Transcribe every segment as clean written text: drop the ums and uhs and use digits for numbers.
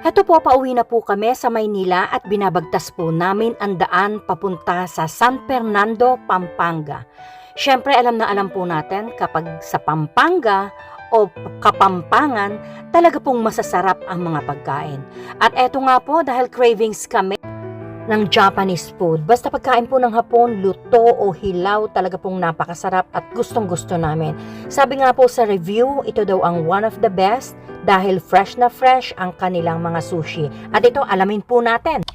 Heto po, pauwi na po kami sa Maynila at binabagtas po namin ang daan papunta sa San Fernando, Pampanga. Siyempre alam na alam po natin kapag sa Pampanga o Kapampangan, talaga pong masasarap ang mga pagkain. At eto nga po, dahil cravings kami ng Japanese food, basta pagkain po ng Hapon, luto o hilaw, talaga pong napakasarap at gustong-gusto namin. Sabi nga po sa review, ito daw ang one of the best dahil fresh na fresh ang kanilang mga sushi. At ito, alamin po natin.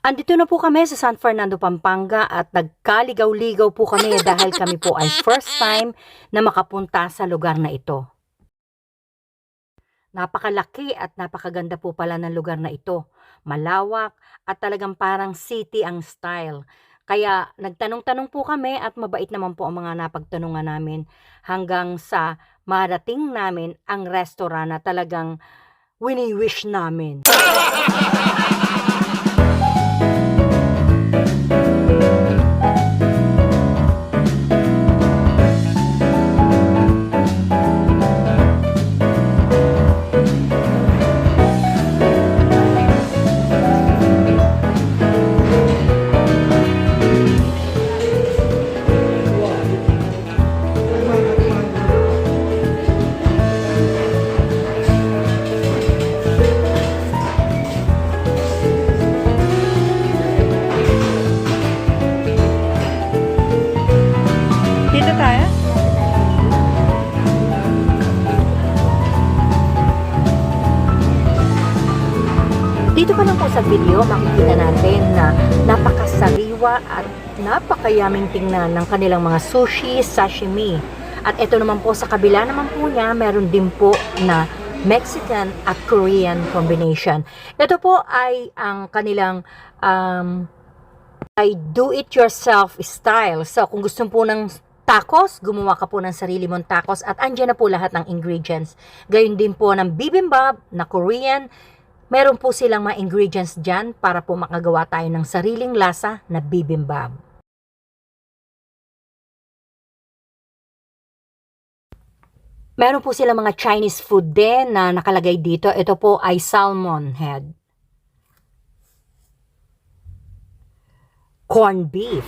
Andito na po kami sa San Fernando, Pampanga at nagkaligaw-ligaw po kami dahil kami po ay first time na makapunta sa lugar na ito. Napakalaki at napakaganda po pala ng lugar na ito. Malawak at talagang parang city ang style. Kaya nagtanong-tanong po kami at mabait naman po ang mga napagtanungan namin hanggang sa marating namin ang restaurant na talagang wini-wish namin. Dito tayo? Dito pa lang po sa video, makikita natin na napakasariwa at napakayaming tingnan ng kanilang mga sushi, sashimi. At ito naman po sa kabila naman po niya, meron din po na Mexican at Korean combination. Ito po ay ang kanilang ay do-it-yourself style. So kung gusto po ng tacos, gumawa ka po ng sarili mong tacos at andyan na po lahat ng ingredients. Gayun din po ng bibimbap na Korean. Meron po silang mga ingredients dyan para po makagawa tayo ng sariling lasa na bibimbap. Meron po silang mga Chinese food din na nakalagay dito. Ito po ay salmon head, corned beef,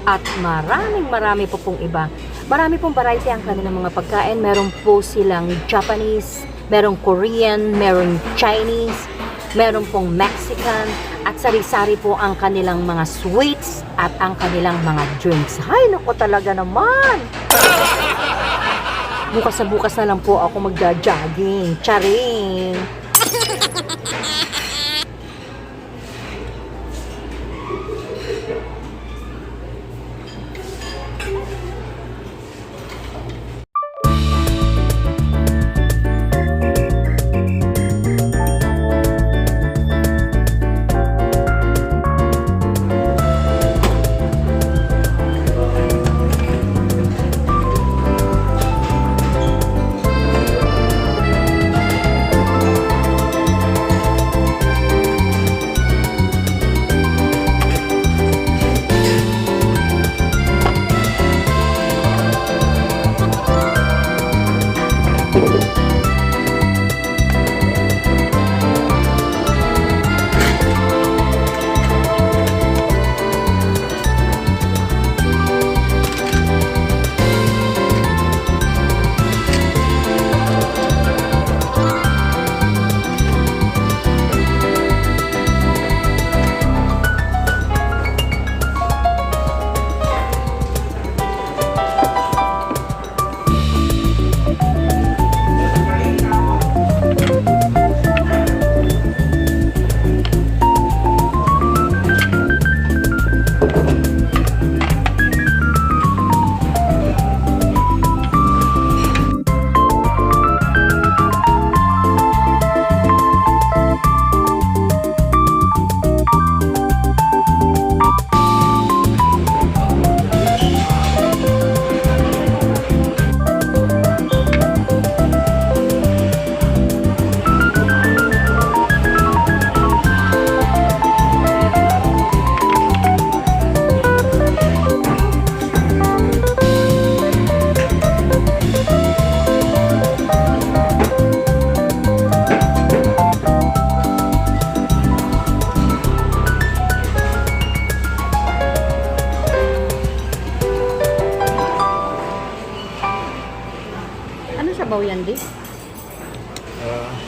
at marami po pong iba. Marami pong variety ang kanilang mga pagkain. Meron po silang Japanese, merong Korean, merong Chinese, meron pong Mexican, at sari-sari po ang kanilang mga sweets at ang kanilang mga drinks. Hay, naku talaga naman! Bukas na bukas na lang po ako magja-jogging. Charing!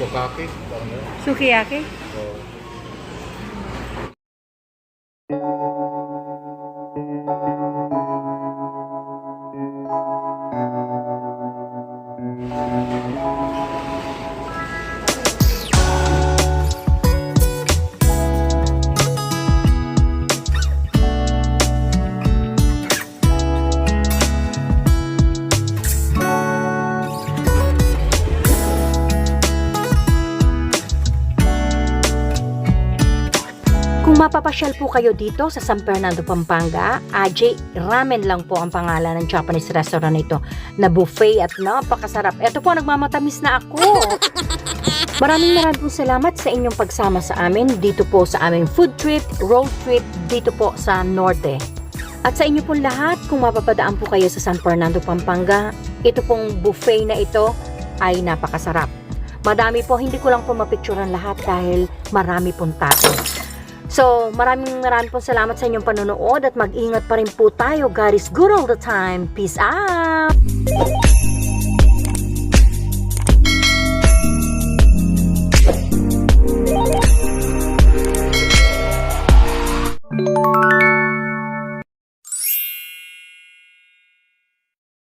Sukaki. Parang gano'n. Sukiyaki? Oo. Kung mapapasyal po kayo dito sa San Fernando, Pampanga, AJ Ramen lang po ang pangalan ng Japanese restaurant nito na buffet at napakasarap. Ito po, nagmamatamis na ako. Maraming pong salamat sa inyong pagsama sa amin dito po sa aming food trip, road trip dito po sa Norte. At sa inyo pong lahat, kung mapapadaan po kayo sa San Fernando, Pampanga, ito pong buffet na ito ay napakasarap. Madami po, hindi ko lang po mapicturean lahat dahil marami pong tao. So, maraming pong salamat sa inyong panonood at mag-ingat pa rin po tayo. God is good all the time. Peace out!